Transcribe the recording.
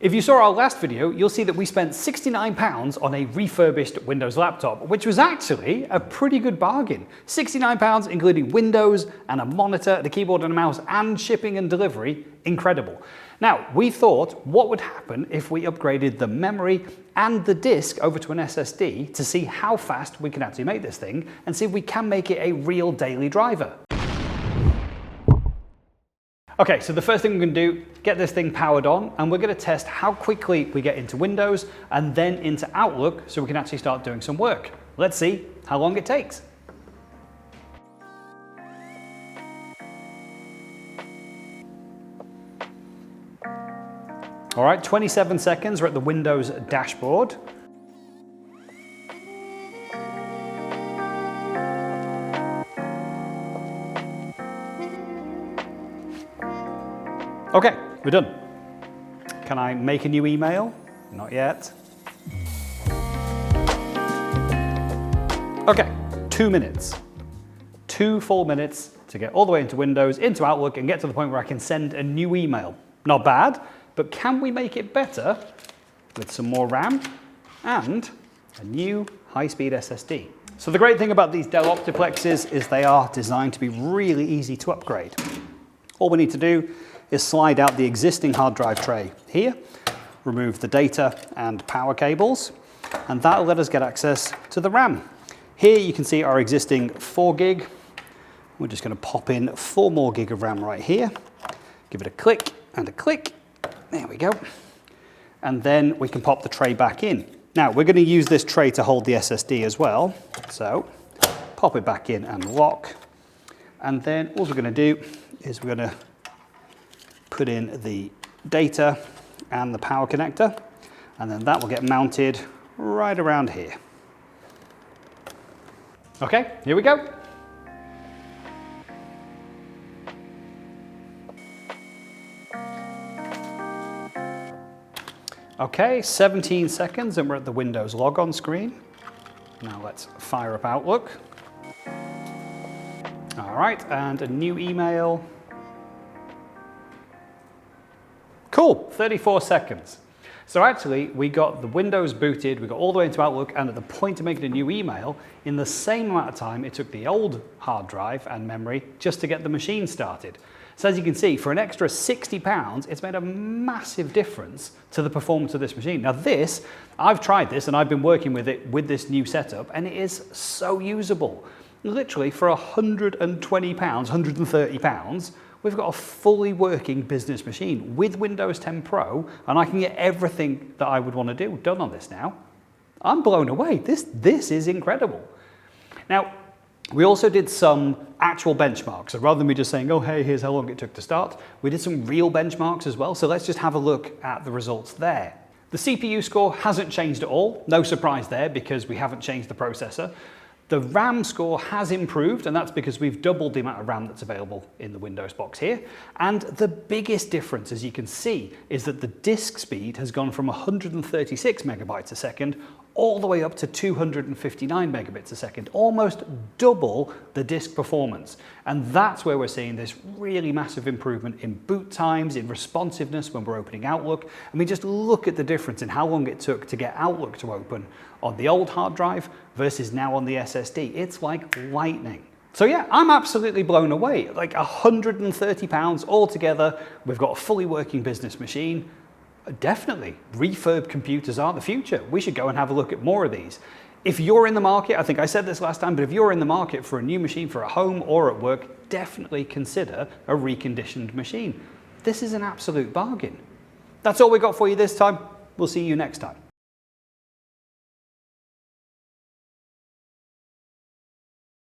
If you saw our last video, you'll see that we spent £69 on a refurbished Windows laptop, which was actually a pretty good bargain. £69 including Windows and a monitor, the keyboard and a mouse, and shipping and delivery. Incredible. Now, we thought, what would happen if we upgraded the memory and the disk over to an SSD to see how fast we can actually make this thing and see if we can make it a real daily driver. Okay, so the first thing we're going to do, get this thing powered on, and we're going to test how quickly we get into Windows and then into Outlook so we can actually start doing some work. Let's see how long it takes. All right, 27 seconds, we're at the Windows dashboard. Okay, we're done. Can I make a new email? Not yet. Okay, 2 minutes. 2 full minutes to get all the way into Windows, into Outlook, and get to the point where I can send a new email. Not bad, but can we make it better with some more RAM and a new high-speed SSD? So the great thing about these Dell Optiplexes is they are designed to be really easy to upgrade. All we need to do is slide out the existing hard drive tray here, remove the data and power cables, and that'll let us get access to the RAM. Here you can see our existing 4 gig. We're just going to pop in 4 more gig of RAM right here. Give it a click and a click. There we go. And then we can pop the tray back in. Now we're going to use this tray to hold the SSD as well. So pop it back in and lock. And then all we're going to do is we're going to put in the data and the power connector, and then that will get mounted right around here. Okay, here we go. Okay, 17 seconds and we're at the Windows logon screen. Now let's fire up Outlook. All right, and a new email. Cool, 34 seconds. So actually, we got the Windows booted, we got all the way into Outlook, and at the point of making a new email, in the same amount of time it took the old hard drive and memory just to get the machine started. So as you can see, for an extra £60, it's made a massive difference to the performance of this machine. Now this, I've tried this and I've been working with it with this new setup, and it is so usable. Literally for £120, £130, we've got a fully working business machine with Windows 10 Pro, and I can get everything that I would want to do done on this now. I'm blown away. This is incredible. Now, we also did some actual benchmarks. So rather than me just saying, oh, hey, here's how long it took to start, we did some real benchmarks as well. So let's just have a look at the results there. The CPU score hasn't changed at all. No surprise there because we haven't changed the processor. The RAM score has improved, and that's because we've doubled the amount of RAM that's available in the Windows box here. And the biggest difference, as you can see, is that the disk speed has gone from 136 megabytes a second all the way up to 259 megabits a second, almost double the disk performance. And that's where we're seeing this really massive improvement in boot times, in responsiveness when we're opening Outlook. I mean, just look at the difference in how long it took to get Outlook to open on the old hard drive versus now on the SSD. It's like lightning. So yeah, I'm absolutely blown away. Like £130 altogether. We've got a fully working business machine. Definitely, refurb computers are the future. We should go and have a look at more of these. If you're in the market, I think I said this last time, but if you're in the market for a new machine for a home or at work, definitely consider a reconditioned machine. This is an absolute bargain. That's all we got for you this time. We'll see you next time.